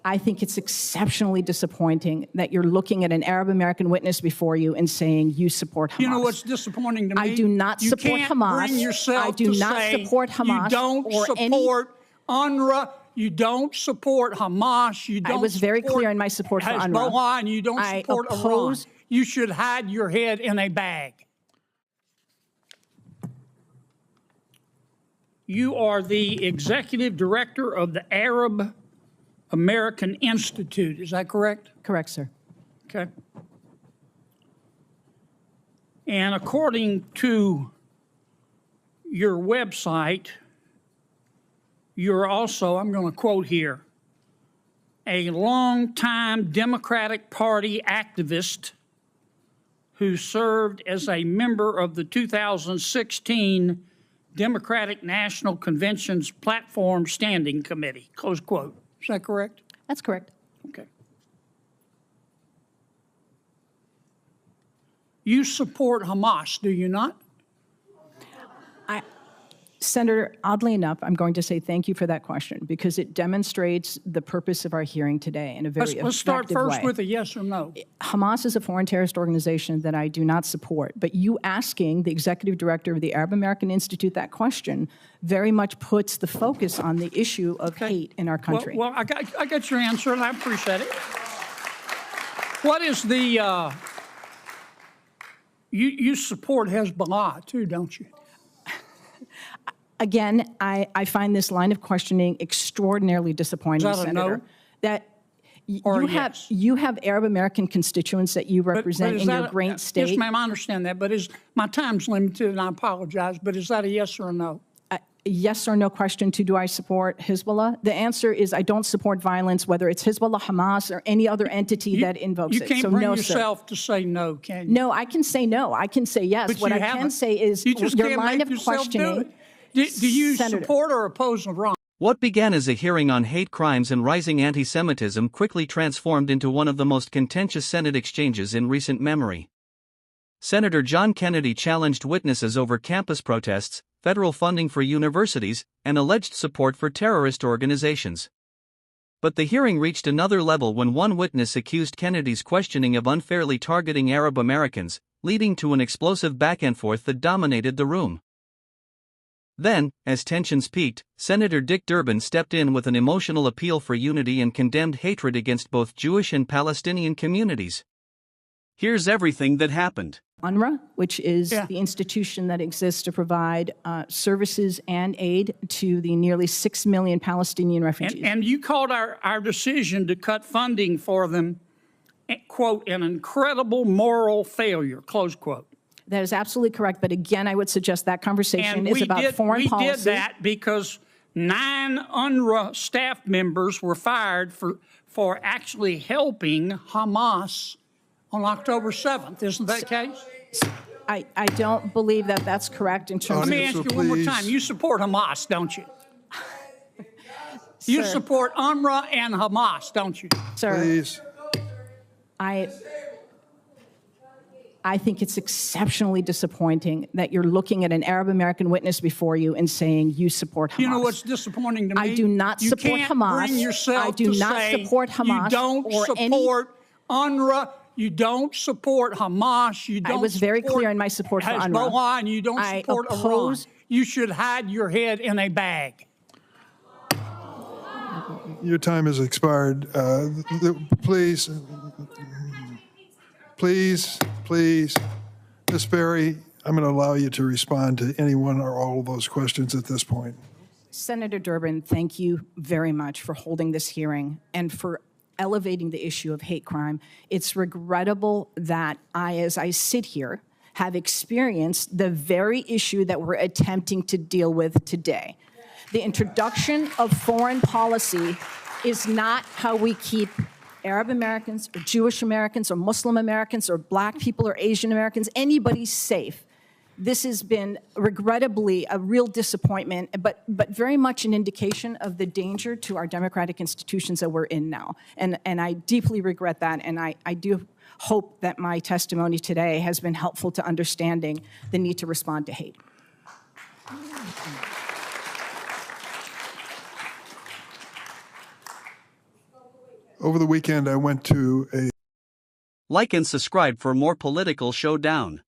I think it's exceptionally disappointing that you're looking at an Arab American witness before you and saying you support Hamas. You know what's disappointing to me? I do not support Hamas. Bring yourself I do to not say support Hamas. You don't or support UNRWA. You don't support Hamas. You don't. I was very clear in my support for UNRWA. Hezbollah, and you don't support Iran. You should hide your head in a bag. You are the executive director of the Arab American Institute. Is that correct? Correct, sir. Okay. And according to your website, you're also, I'm going to quote here, a longtime Democratic Party activist who served as a member of the 2016 Democratic National Convention's Platform Standing Committee, close quote. Is that correct? That's correct. Okay. You support Hamas, do you not? Senator, oddly enough, I'm going to say thank you for that question because it demonstrates the purpose of our hearing today in a very effective way. Let's start first with a yes or no. Hamas is a foreign terrorist organization that I do not support, but you asking the executive director of the Arab American Institute that question very much puts the focus on the issue of hate in our country. Well, I got your answer, and I appreciate it. What is the, you support Hezbollah too, don't you? Again, I find this line of questioning extraordinarily disappointing, Is that Senator. No? That you have Arab American constituents that you represent in your great state. Yes, ma'am, I understand that, but my time's limited, and I apologize, but is that a yes or a no? Yes or no question to do I support Hezbollah? The answer is I don't support violence, whether it's Hezbollah, Hamas, or any other entity that invokes it. You can't bring yourself to say no, can you? No, I can say no. I can say yes. But what I can say is your line of questioning. Do you support or oppose Iran? What began as a hearing on hate crimes and rising anti-Semitism quickly transformed into one of the most contentious Senate exchanges in recent memory. Senator John Kennedy challenged witnesses over campus protests, federal funding for universities, and alleged support for terrorist organizations. But the hearing reached another level when one witness accused Kennedy's questioning of unfairly targeting Arab Americans, leading to an explosive back-and-forth that dominated the room. Then, as tensions peaked, Senator Dick Durbin stepped in with an emotional appeal for unity and condemned hatred against both Jewish and Palestinian communities. Here's everything that happened. UNRWA, which is the institution that exists to provide services and aid to the nearly 6 million Palestinian refugees. And you called our decision to cut funding for them, quote, an incredible moral failure, close quote. That is absolutely correct. But again, I would suggest that conversation is about foreign policy. We did that because 9 UNRWA staff members were fired for actually helping Hamas on October 7th. Isn't that the case? I don't believe that that's correct in terms of... Let me ask you one more time. You support Hamas, don't you? You support UNRWA and Hamas, don't you? Sir, please. I think it's exceptionally disappointing that you're looking at an Arab American witness before you and saying you support Hamas. You know what's disappointing to me? I do not support Hamas. Bring yourself I do not support Hamas. You don't support UNRWA. You don't support Hamas. You don't. I was very clear in my support for UNRWA. Hezbollah, and you don't support Iran. You should hide your head in a bag. Your time has expired. Please. Ms. Berry, I'm going to allow you to respond to any one or all of those questions at this point. Senator Durbin, thank you very much for holding this hearing and for elevating the issue of hate crime. It's regrettable that as I sit here, have experienced the very issue that we're attempting to deal with today. The introduction of foreign policy is not how we keep Arab Americans or Jewish Americans or Muslim Americans or Black people or Asian Americans, anybody safe. This has been regrettably a real disappointment, but very much an indication of the danger to our democratic institutions that we're in now. And I deeply regret that, and I do hope that my testimony today has been helpful to understanding the need to respond to hate. Over the weekend, I went to a Like and subscribe for more political showdown.